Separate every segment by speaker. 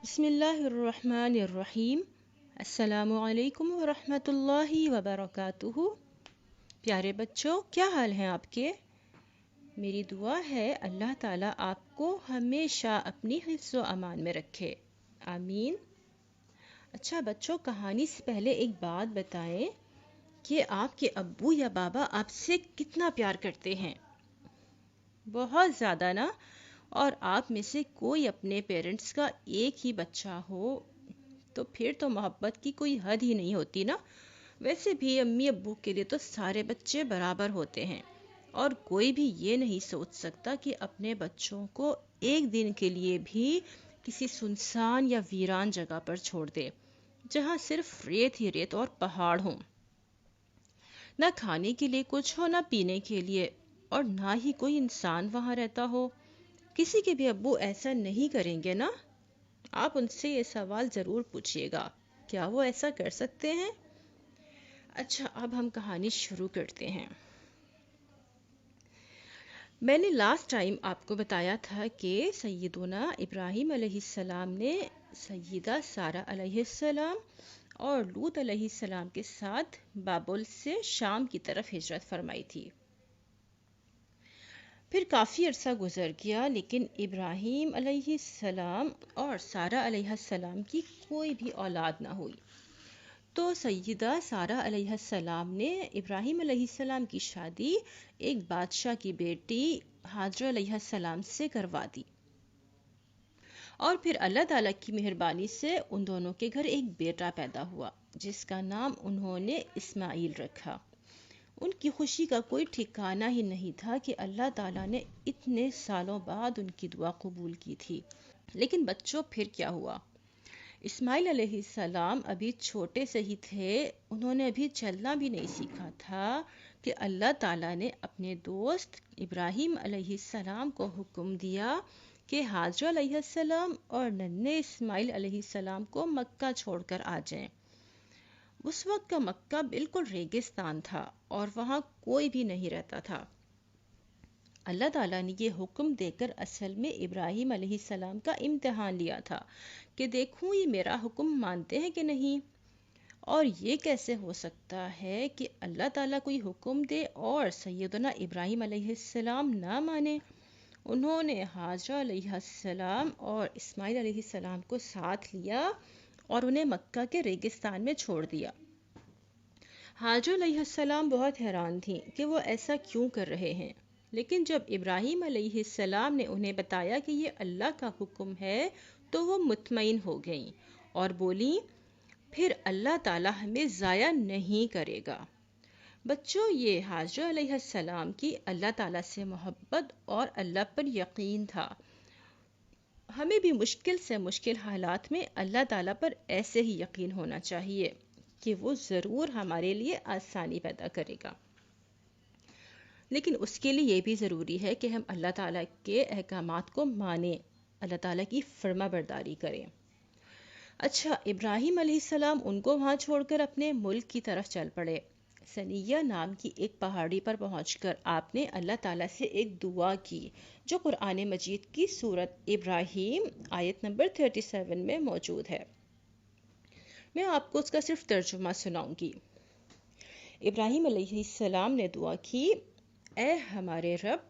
Speaker 1: بسم اللہ الرحمن الرحیم۔ السلام علیکم ورحمۃ اللہ وبرکاتہ۔ پیارے بچوں، کیا حال ہیں آپ کے؟ میری دعا ہے اللہ تعالیٰ آپ کو ہمیشہ اپنی حفظ و امان میں رکھے، آمین۔ اچھا بچوں، کہانی سے پہلے ایک بات بتائیں کہ آپ کے ابو یا بابا آپ سے کتنا پیار کرتے ہیں؟ بہت زیادہ نا؟ اور آپ میں سے کوئی اپنے پیرنٹس کا ایک ہی بچہ ہو تو پھر تو محبت کی کوئی حد ہی نہیں ہوتی نا۔ ویسے بھی امی ابو کے لیے تو سارے بچے برابر ہوتے ہیں، اور کوئی بھی یہ نہیں سوچ سکتا کہ اپنے بچوں کو ایک دن کے لیے بھی کسی سنسان یا ویران جگہ پر چھوڑ دے جہاں صرف ریت ہی ریت اور پہاڑ ہوں، نہ کھانے کے لیے کچھ ہو، نہ پینے کے لیے، اور نہ ہی کوئی انسان وہاں رہتا ہو۔ کسی کے بھی ابو ایسا نہیں کریں گے نا؟ آپ ان سے یہ سوال ضرور پوچھیے گا، کیا وہ ایسا کر سکتے ہیں؟ اچھا، اب ہم کہانی شروع کرتے ہیں۔ میں نے لاسٹ ٹائم آپ کو بتایا تھا کہ سیدنا ابراہیم علیہ السلام نے سیدہ سارہ علیہ السلام اور لوط علیہ السلام کے ساتھ بابل سے شام کی طرف ہجرت فرمائی تھی۔ پھر کافی عرصہ گزر گیا، لیکن ابراہیم علیہ السلام اور سارہ علیہ السلام کی کوئی بھی اولاد نہ ہوئی۔ تو سیدہ سارہ علیہ السلام نے ابراہیم علیہ السلام کی شادی ایک بادشاہ کی بیٹی ہاجرہ علیہ السلام سے کروا دی، اور پھر اللہ تعالیٰ کی مہربانی سے ان دونوں کے گھر ایک بیٹا پیدا ہوا جس کا نام انہوں نے اسماعیل رکھا۔ ان کی خوشی کا کوئی ٹھکانہ ہی نہیں تھا کہ اللہ تعالیٰ نے اتنے سالوں بعد ان کی دعا قبول کی تھی۔ لیکن بچوں، پھر کیا ہوا؟ اسماعیل علیہ السلام ابھی چھوٹے سے ہی تھے، انہوں نے ابھی چلنا بھی نہیں سیکھا تھا کہ اللہ تعالیٰ نے اپنے دوست ابراہیم علیہ السلام کو حکم دیا کہ ہاجرہ علیہ السلام اور ننھے اسماعیل علیہ السلام کو مکہ چھوڑ کر آ جائیں۔ اس وقت کا مکہ بالکل ریگستان تھا اور وہاں کوئی بھی نہیں رہتا تھا۔ اللہ تعالیٰ نے یہ حکم دے کر اصل میں ابراہیم علیہ السلام کا امتحان لیا تھا کہ دیکھوں یہ میرا حکم مانتے ہیں کہ نہیں۔ اور یہ کیسے ہو سکتا ہے کہ اللہ تعالیٰ کوئی حکم دے اور سیدنا ابراہیم علیہ السلام نہ مانے؟ انہوں نے ہاجرہ علیہ السلام اور اسماعیل علیہ السلام کو ساتھ لیا اور انہیں مکہ کے ریگستان میں چھوڑ دیا۔ ہاجرہ علیہ السلام بہت حیران تھیں کہ وہ ایسا کیوں کر رہے ہیں، لیکن جب ابراہیم علیہ السلام نے انہیں بتایا کہ یہ اللہ کا حکم ہے تو وہ مطمئن ہو گئیں اور بولیں، پھر اللہ تعالیٰ ہمیں ضائع نہیں کرے گا۔ بچوں، یہ ہاجرہ علیہ السلام کی اللہ تعالیٰ سے محبت اور اللہ پر یقین تھا۔ ہمیں بھی مشکل سے مشکل حالات میں اللہ تعالیٰ پر ایسے ہی یقین ہونا چاہیے کہ وہ ضرور ہمارے لیے آسانی پیدا کرے گا، لیکن اس کے لیے یہ بھی ضروری ہے کہ ہم اللہ تعالیٰ کے احکامات کو مانیں، اللہ تعالیٰ کی فرما برداری کریں۔ اچھا، ابراہیم علیہ السلام ان کو وہاں چھوڑ کر اپنے ملک کی طرف چل پڑے۔ سنیہ نام کی ایک پہاڑی پر پہنچ کر آپ نے اللہ تعالیٰ سے ایک دعا کی جو قرآن مجید کی سورت ابراہیم آیت نمبر 37 میں موجود ہے۔ میں آپ کو اس کا صرف ترجمہ سناؤں گی۔ ابراہیم علیہ السلام نے دعا کی، اے ہمارے رب،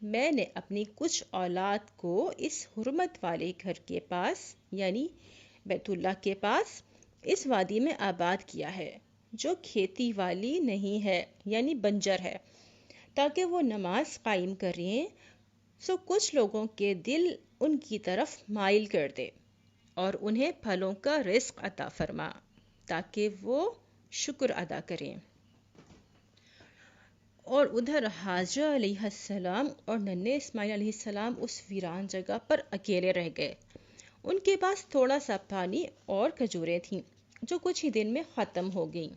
Speaker 1: میں نے اپنی کچھ اولاد کو اس حرمت والے گھر کے پاس یعنی بیت اللہ کے پاس اس وادی میں آباد کیا ہے جو کھیتی والی نہیں ہے یعنی بنجر ہے، تاکہ وہ نماز قائم کریں، سو کچھ لوگوں کے دل ان کی طرف مائل کر دے اور انہیں پھلوں کا رزق عطا فرما تاکہ وہ شکر ادا کریں۔ اور ادھر ہاجرہ علیہ السلام اور ننھے اسماعیل علیہ السلام اس ویران جگہ پر اکیلے رہ گئے۔ ان کے پاس تھوڑا سا پانی اور کھجوریں تھیں جو کچھ ہی دن میں ختم ہو گئیں۔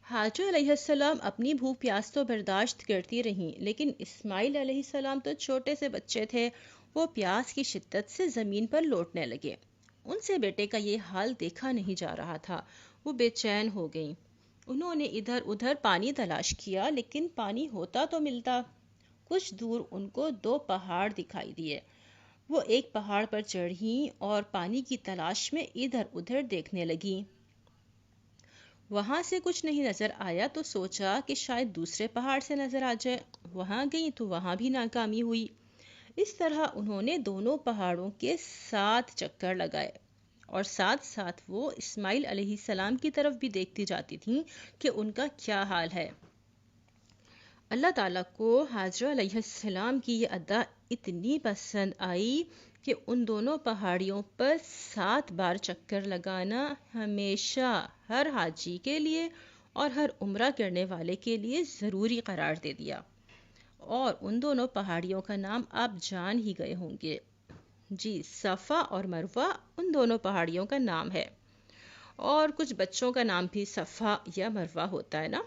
Speaker 1: ہاجرہ علیہ السلام اپنی بھوک پیاس تو برداشت کرتی رہیں، لیکن اسماعیل علیہ السلام تو چھوٹے سے بچے تھے، وہ پیاس کی شدت سے زمین پر لوٹنے لگے۔ ان سے بیٹے کا یہ حال دیکھا نہیں جا رہا تھا، وہ بے چین ہو گئیں۔ انہوں نے ادھر ادھر پانی تلاش کیا، لیکن پانی ہوتا تو ملتا۔ کچھ دور ان کو 2 پہاڑ دکھائی دیے۔ وہ ایک پہاڑ پر چڑھیں اور پانی کی تلاش میں ادھر ادھر دیکھنے لگیں۔ وہاں سے کچھ نہیں نظر آیا تو سوچا کہ شاید دوسرے پہاڑ سے نظر آ جائے۔ وہاں گئیں تو وہاں بھی ناکامی ہوئی۔ اس طرح انہوں نے دونوں پہاڑوں کے 7 چکر لگائے، اور ساتھ ساتھ وہ اسماعیل علیہ السلام کی طرف بھی دیکھتی جاتی تھیں کہ ان کا کیا حال ہے۔ اللہ تعالیٰ کو حاجرہ علیہ السلام کی یہ ادا اتنی پسند آئی کہ ان دونوں پہاڑیوں پر 7 بار چکر لگانا ہمیشہ ہر حاجی کے لیے اور ہر عمرہ کرنے والے کے لیے ضروری قرار دے دیا۔ اور ان دونوں پہاڑیوں کا نام آپ جان ہی گئے ہوں گے۔ جی، صفا اور مروہ ان دونوں پہاڑیوں کا نام ہے، اور کچھ بچوں کا نام بھی صفا یا مروہ ہوتا ہے نا۔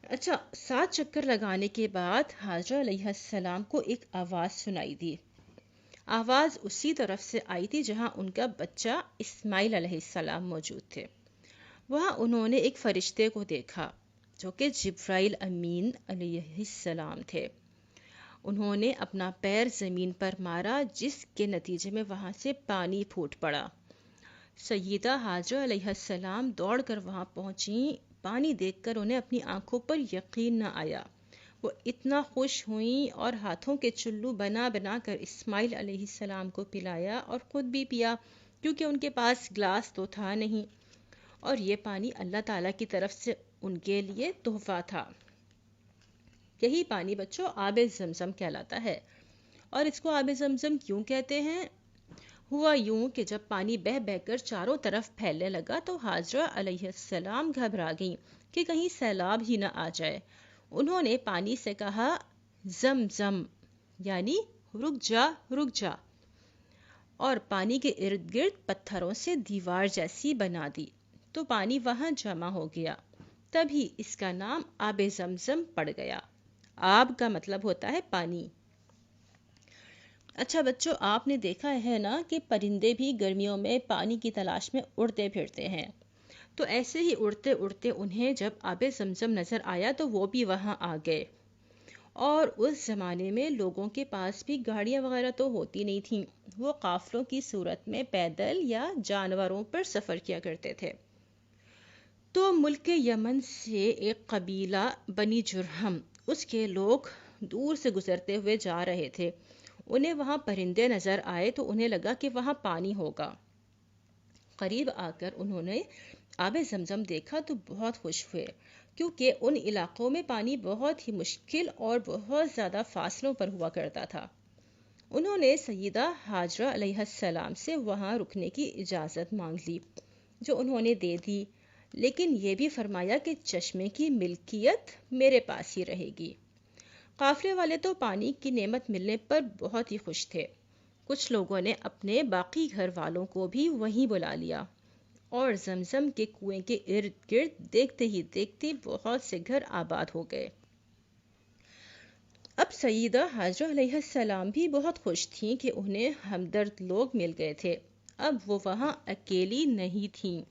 Speaker 1: اچھا، 7 چکر لگانے کے بعد حاجرہ علیہ السلام کو ایک آواز سنائی دی۔ آواز اسی طرف سے آئی تھی جہاں ان کا بچہ اسماعیل علیہ السلام موجود تھے۔ وہاں انہوں نے ایک فرشتے کو دیکھا جو کہ جبرائیل امین علیہ السلام تھے۔ انہوں نے اپنا پیر زمین پر مارا، جس کے نتیجے میں وہاں سے پانی پھوٹ پڑا۔ سیدہ حاجرہ علیہ السلام دوڑ کر وہاں پہنچیں۔ پانی دیکھ کر انہیں اپنی آنکھوں پر یقین نہ آیا۔ وہ اتنا خوش ہوئیں اور ہاتھوں کے چلو بنا بنا کر اسماعیل علیہ السلام کو پلایا اور خود بھی پیا، کیونکہ ان کے پاس گلاس تو تھا نہیں، اور یہ پانی اللہ تعالیٰ کی طرف سے ان کے لیے تحفہ تھا۔ یہی پانی بچوں آب زمزم کہلاتا ہے۔ اور اس کو آب زمزم کیوں کہتے ہیں؟ ہوا یوں کہ جب پانی بہہ بہہ کر چاروں طرف پھیلنے لگا تو حاجرہ علیہ السلام گھبرا گئیں کہ کہیں سیلاب ہی نہ آ جائے۔ انہوں نے پانی سے کہا زم زم، یعنی رک جا رک جا، اور پانی کے ارد گرد پتھروں سے دیوار جیسی بنا دی تو پانی وہاں جمع ہو گیا۔ تبھی اس کا نام آب زمزم پڑ گیا۔ آب کا مطلب ہوتا ہے پانی۔ اچھا بچوں، آپ نے دیکھا ہے نا کہ پرندے بھی گرمیوں میں پانی کی تلاش میں اڑتے پھرتے ہیں، تو ایسے ہی اڑتے اڑتے انہیں جب آب زمزم نظر آیا تو وہ بھی وہاں آ گئے۔ اور اس زمانے میں لوگوں کے پاس بھی گاڑیاں وغیرہ تو ہوتی نہیں تھیں، وہ قافلوں کی صورت میں پیدل یا جانوروں پر سفر کیا کرتے تھے۔ تو ملک یمن سے ایک قبیلہ بنی جرہم، اس کے لوگ دور سے گزرتے ہوئے جا رہے تھے۔ انہیں وہاں پرندے نظر آئے تو انہیں لگا کہ وہاں پانی ہوگا۔ قریب آ کر انہوں نے آب زمزم دیکھا تو بہت خوش ہوئے، کیونکہ ان علاقوں میں پانی بہت ہی مشکل اور بہت زیادہ فاصلوں پر ہوا کرتا تھا۔ انہوں نے سیدہ حاجرہ علیہ السلام سے وہاں رکنے کی اجازت مانگ لی، جو انہوں نے دے دی، لیکن یہ بھی فرمایا کہ چشمے کی ملکیت میرے پاس ہی رہے گی۔ قافلے والے تو پانی کی نعمت ملنے پر بہت ہی خوش تھے۔ کچھ لوگوں نے اپنے باقی گھر والوں کو بھی وہیں بلا لیا، اور زمزم کے کنویں کے ارد گرد دیکھتے ہی دیکھتے بہت سے گھر آباد ہو گئے۔ اب سیدہ حاجرہ علیہ السلام بھی بہت خوش تھیں کہ انہیں ہمدرد لوگ مل گئے تھے۔ اب وہ وہاں اکیلی نہیں تھیں۔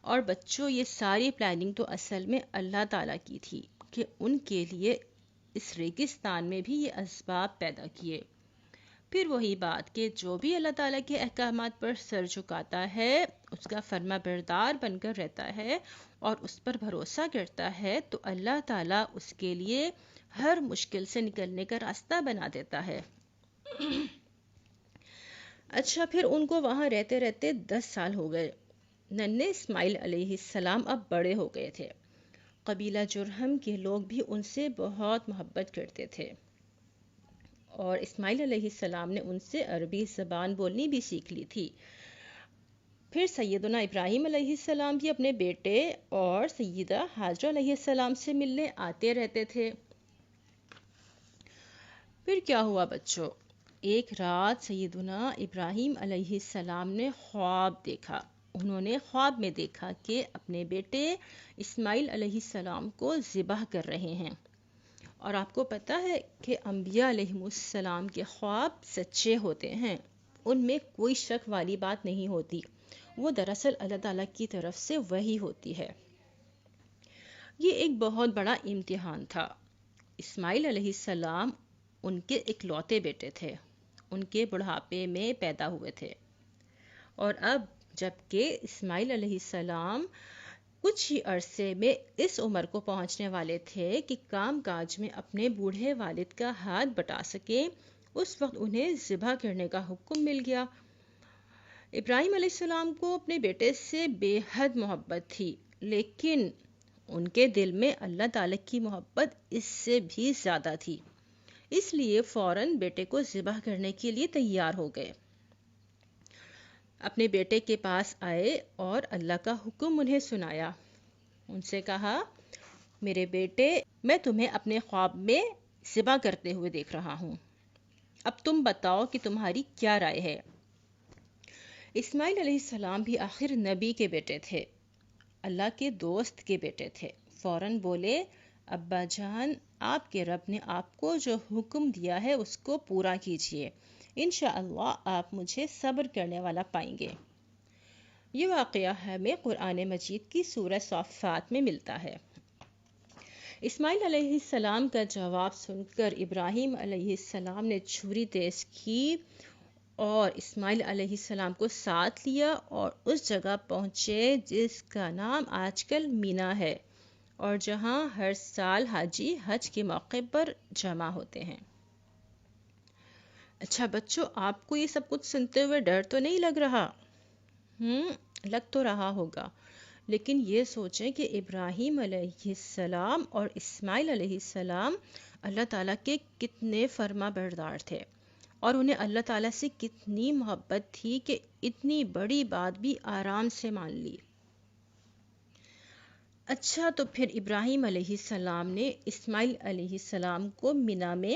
Speaker 1: اور بچوں، یہ ساری پلاننگ تو اصل میں اللہ تعالیٰ کی تھی کہ ان کے لیے اس ریگستان میں بھی یہ اسباب پیدا کیے۔ پھر وہی بات کہ جو بھی اللہ تعالیٰ کے احکامات پر سر جھکاتا ہے، اس کا فرما بردار بن کر رہتا ہے اور اس پر بھروسہ کرتا ہے، تو اللہ تعالیٰ اس کے لیے ہر مشکل سے نکلنے کا راستہ بنا دیتا ہے۔ اچھا، پھر ان کو وہاں رہتے رہتے 10 سال ہو گئے۔ ننھے اسماعیل علیہ السلام اب بڑے ہو گئے تھے۔ قبیلہ جرہم کے لوگ بھی ان سے بہت محبت کرتے تھے، اور اسماعیل علیہ السلام نے ان سے عربی زبان بولنی بھی سیکھ لی تھی۔ پھر سیدنا ابراہیم علیہ السلام بھی اپنے بیٹے اور سیدہ حاجرہ علیہ السلام سے ملنے آتے رہتے تھے۔ پھر کیا ہوا بچوں؟ ایک رات سیدنا ابراہیم علیہ السلام نے خواب دیکھا۔ انہوں نے خواب میں دیکھا کہ اپنے بیٹے اسماعیل علیہ السلام کو ذبح کر رہے ہیں۔ اور آپ کو پتہ ہے کہ انبیاء علیہ السلام کے خواب سچے ہوتے ہیں، ان میں کوئی شک والی بات نہیں ہوتی، وہ دراصل اللہ تعالیٰ کی طرف سے وحی ہوتی ہے۔ یہ ایک بہت بڑا امتحان تھا۔ اسماعیل علیہ السلام ان کے اکلوتے بیٹے تھے، ان کے بڑھاپے میں پیدا ہوئے تھے، اور اب جب کہ اسماعیل علیہ السلام کچھ ہی عرصے میں اس عمر کو پہنچنے والے تھے کہ کام کاج میں اپنے بوڑھے والد کا ہاتھ بٹا سکیں، اس وقت انہیں ذبح کرنے کا حکم مل گیا۔ ابراہیم علیہ السلام کو اپنے بیٹے سے بے حد محبت تھی، لیکن ان کے دل میں اللہ تعالیٰ کی محبت اس سے بھی زیادہ تھی، اس لیے فوراً بیٹے کو ذبح کرنے کے لیے تیار ہو گئے۔ اپنے بیٹے کے پاس آئے اور اللہ کا حکم انہیں سنایا۔ ان سے کہا، میرے بیٹے، میں تمہیں اپنے خواب میں ذبح کرتے ہوئے دیکھ رہا ہوں، اب تم بتاؤ کہ تمہاری کیا رائے ہے۔ اسماعیل علیہ السلام بھی آخر نبی کے بیٹے تھے، اللہ کے دوست کے بیٹے تھے، فوراً بولے، ابا جان، آپ کے رب نے آپ کو جو حکم دیا ہے اس کو پورا کیجیے، انشاءاللہ آپ مجھے صبر کرنے والا پائیں گے۔ یہ واقعہ ہمیں قرآن مجید کی سورہ صافات میں ملتا ہے۔ اسماعیل علیہ السلام کا جواب سن کر ابراہیم علیہ السلام نے چھری تیز کی اور اسماعیل علیہ السلام کو ساتھ لیا اور اس جگہ پہنچے جس کا نام آج کل مینا ہے، اور جہاں ہر سال حاجی حج کے موقع پر جمع ہوتے ہیں۔ اچھا بچوں، آپ کو یہ سب کچھ سنتے ہوئے ڈر تو نہیں لگ رہا؟ لگ تو رہا ہوگا، لیکن یہ سوچیں کہ ابراہیم علیہ السلام اور اسماعیل علیہ السلام اللہ تعالیٰ کے کتنے فرما بردار تھے، اور انہیں اللہ تعالیٰ سے کتنی محبت تھی کہ اتنی بڑی بات بھی آرام سے مان لی۔ اچھا، تو پھر ابراہیم علیہ السلام نے اسماعیل علیہ السلام کو مینا میں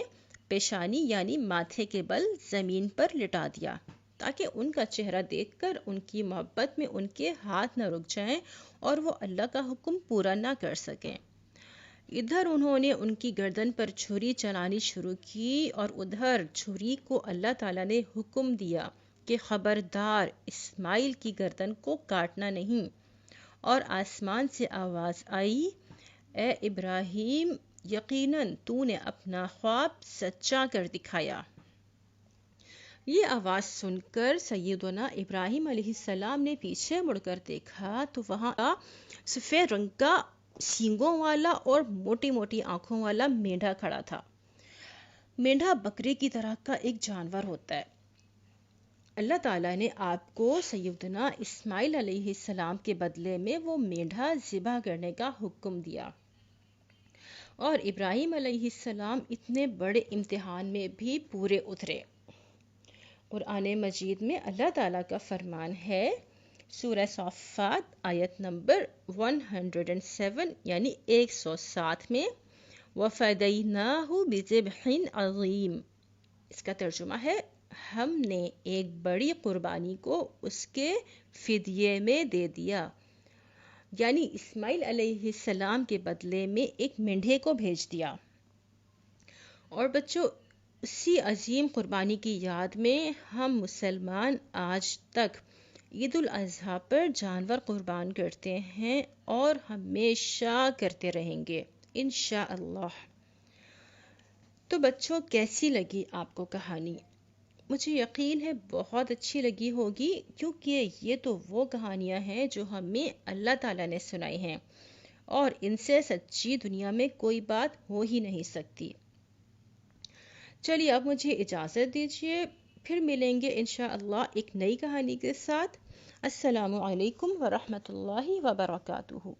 Speaker 1: پیشانی یعنی ماتھے کے بل زمین پر لٹا دیا، تاکہ ان کا چہرہ دیکھ کر ان کی محبت میں ان کے ہاتھ نہ رک جائیں اور وہ اللہ کا حکم پورا نہ کر سکیں۔ ادھر انہوں نے ان کی گردن پر چھری چلانی شروع کی، اور ادھر چھری کو اللہ تعالیٰ نے حکم دیا کہ خبردار اسماعیل کی گردن کو کاٹنا نہیں، اور آسمان سے آواز آئی، اے ابراہیم، یقیناً تو نے اپنا خواب سچا کر دکھایا۔ یہ آواز سن کر سیدنا ابراہیم علیہ السلام نے پیچھے مڑ کر دیکھا تو وہاں سفید رنگ کا سینگوں والا اور موٹی موٹی آنکھوں والا مینڈھا کھڑا تھا۔ مینڈھا بکرے کی طرح کا ایک جانور ہوتا ہے۔ اللہ تعالیٰ نے آپ کو سیدنا اسماعیل علیہ السلام کے بدلے میں وہ مینڈھا ذبح کرنے کا حکم دیا، اور ابراہیم علیہ السلام اتنے بڑے امتحان میں بھی پورے اترے۔ قرآن مجید میں اللہ تعالیٰ کا فرمان ہے، سورہ صافات آیت نمبر 107 یعنی 107 میں، وَفَدَيْنَاهُ بِذِبْحٍ عَظِيمٍ، اس کا ترجمہ ہے، ہم نے ایک بڑی قربانی کو اس کے فدیے میں دے دیا، یعنی اسماعیل علیہ السلام کے بدلے میں ایک مینڈھے کو بھیج دیا۔ اور بچوں، اسی عظیم قربانی کی یاد میں ہم مسلمان آج تک عید الاضحیٰ پر جانور قربان کرتے ہیں، اور ہمیشہ کرتے رہیں گے انشاءاللہ۔ تو بچوں، کیسی لگی آپ کو کہانی؟ مجھے یقین ہے بہت اچھی لگی ہوگی، کیونکہ یہ تو وہ کہانیاں ہیں جو ہمیں اللہ تعالیٰ نے سنائی ہیں، اور ان سے سچی دنیا میں کوئی بات ہو ہی نہیں سکتی۔ چلیے اب مجھے اجازت دیجیے، پھر ملیں گے انشاءاللہ ایک نئی کہانی کے ساتھ۔ السلام علیکم ورحمۃ اللہ وبرکاتہ۔